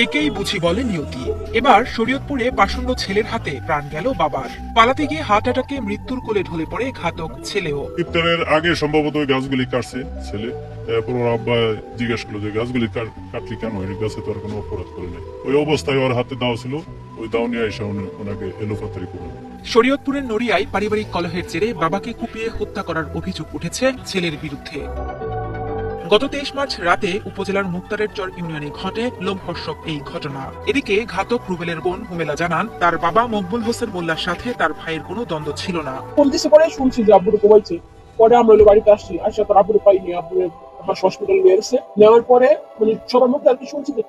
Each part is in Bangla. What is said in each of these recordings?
একেই বুঝি বলে নিয়তি। এবার শরীয়তপুরে পাষণ্ড ছেলের হাতে প্রাণ গেল বাবার। পালাতে গিয়ে হার্ট অ্যাটাকে মৃত্যুর কোলে ঢলে পড়ে ঘাতক ছেলেও। ইফতারের আগে সম্ভবত ওই গাছগুলি কাটছে ছেলে। এরপর ওর আব্বা জিজ্ঞেস করলো যে গাছগুলি কাটলি কেন, এই গাছে তো আর কোনো অপরাধ করে নাই। ওই অবস্থায় ওর হাতে দাও ছিল, ওই দাও নিয়ে এসে ওনাকে এলোপাতারি করলো। শরীয়তপুরের নড়িয়ায় পারিবারিক কলহের জেরে বাবাকে কুপিয়ে হত্যা করার অভিযোগ উঠেছে ছেলের বিরুদ্ধে। গত 23 মার্চ রাতে উপজেলার মুক্তারের চর ইউনিয়নে ঘটে লোমহর্ষক এই ঘটনা। এদিকে ঘাতক রুবেলের বোন হুমেলা জানান, তার বাবা মকবুল হোসেন মোল্লার সাথে তার ভাইয়ের কোনো দ্বন্দ্ব ছিল না। পরে শুনছি যে আব্বুর কোবাইছে। পরে আমরা বাড়িতে আসছি, আসা তার আব্বুর পাইনি। আব্বুর হসপিটাল নিয়ে এসেছে, নেওয়ার পরে মানে সবার মুখে আর কি শুনছি যে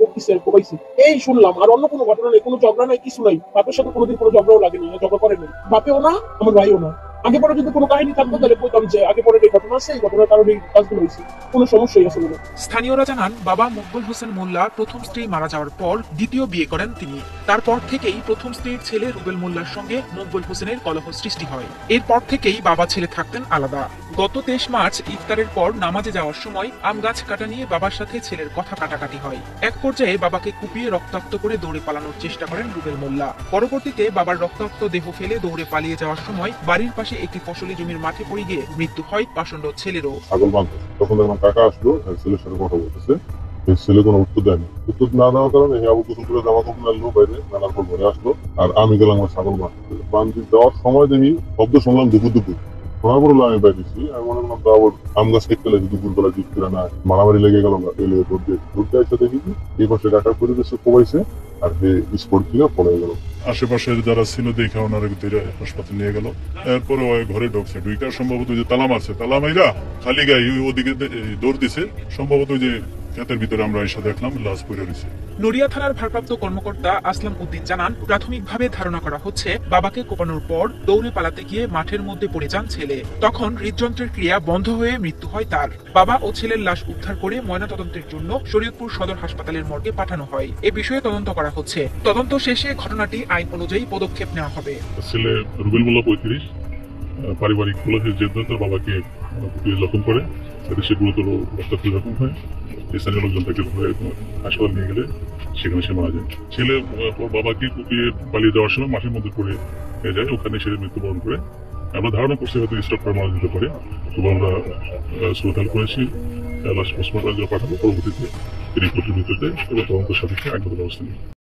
কোবাইছে, এই শুনলাম। আর অন্য কোনো ঘটনা নেই, কোনো ঝগড়া নাই, কিছু নাই। বাপের সাথে কোনোদিন কোনো ঝগড়াও লাগেনি, ঝগড়া করেনি। বাপেও না, আমার ভাইও না। আগে পরে যদি কোনো কাহিনী থাকতো তাহলে বলতাম যে আগে পরে এই ঘটনা আছে, এই ঘটনার কারণে এই কাজগুলো হয়েছে, কোনো সমস্যাই আসলে না। স্থানীয়রা জানান, বাবা মকবুল হোসেন মোল্লা প্রথম স্ত্রী মারা যাওয়ার পর দ্বিতীয় বিয়ে করেন তিনি। তারপর থেকেই প্রথম স্ত্রীর ছেলে রুবেল মোল্লার সঙ্গে মকবুল হোসেনের কলহ সৃষ্টি হয়। এরপর থেকেই বাবা ছেলে থাকতেন আলাদা। গত 23 মার্চ ইফতারের পর নামাজে যাওয়ার সময় আম গাছ কাটা নিয়ে বাবার সাথে ছেলের কথা কাটাকাটি হয়। এক পর্যায়ে বাবাকে কুপিয়ে রক্তাক্ত করে দৌড়ে পালানোর চেষ্টা করেন রুবেল মোল্লা। পরবর্তীতে বাবার রক্তাক্ত দেহ ফেলে দৌড়ে পালিয়ে যাওয়ার সময় বাড়ির পাশে একটি ফসলি জমির মাঠে পড়ে গিয়ে মৃত্যু হয় পাষণ্ড ছেলেরও। তখন আমার কাকা আসলো, ছেলের সাথে কথা বলতেছে। ছেলে কোনো উত্তর দেয়নি। উত্তর না দেওয়ার কারণে আবু কুসুম করে জামা কাপড় আনলো, বাইরে নানার পর ঘরে আসলো। আর আমি গেলাম আমার ছাগল মারতে। বান্ধি দেওয়ার সময় দেখি শব্দ শুনলাম দুপুর দুপুর। শোনার পর আমি বাইরেছি। আমি মনে করলাম তো আবার আম গাছ কেটে লাগি দুপুর বেলা দিক করে না, মারামারি লেগে গেল। ঘুরতে আসতে দেখি এই পাশে কাটার পরিবেশে কোবাইছে, আর স্পোর্ট থেকে পড়ে গেল। আশেপাশের যারা ছিল দেখে ওনারা হাসপাতাল নিয়ে গেল। এরপরে ঘরে ঢুকছে, দুইটা সম্ভবত যে তালা মারছে, তালা মাইরা খালি গায়ে ওদিকে দৌড় দিছে। সম্ভবত যে ক্ষেতের ভিতরে আমরা এসে দেখলাম লাশ পড়ে রয়েছে। নড়িয়া থানার ভারপ্রাপ্ত কর্মকর্তা আসলাম উদ্দিন জানান, প্রাথমিকভাবে ধারণা করা হচ্ছে বাবাকে কোপানোর পর দৌড়ে পালাতে গিয়ে মাঠের মধ্যে পড়ে যান ছেলে। তখন হৃদযন্ত্রের ক্রিয়া বন্ধ হয়ে মৃত্যু হয় তার। বাবা ও ছেলের লাশ উদ্ধার করে ময়নাতদন্তের জন্য শরীয়তপুর সদর হাসপাতালের মর্গে পাঠানো হয়। এ বিষয়ে তদন্ত করা হচ্ছে। তদন্ত শেষে ঘটনাটি আইন অনুযায়ী পদক্ষেপ নেওয়া হবে। ছেলে রুবেল মোল্লা 35, পারিবারিক কলহের জেরে তার বাবাকে জখম করে, সে গুরুতর রক্তাক্ত জখম হয়। স্থানীয় লোকজন তাকে হাসপাতাল নিয়ে গেলে সেখানে সে মারা যায়। ছেলে বাবাকে কুপিয়ে পালিয়ে যাওয়ার সময় মাঠের মধ্যে পড়ে যায়, ওখানে সে মৃত্যুবরণ করে। আমরা ধারণা করছি হয়তো স্ট্রোক করে মারা যেতে পারে। তবে আমরা শ্রোতাল করেছি, লাশ পোস্টমর্টমের জন্য পাঠাবো। পরবর্তীতে রিপোর্টের ভিত্তিতে এবং তদন্তের সাথে আইনগত ব্যবস্থা নিই।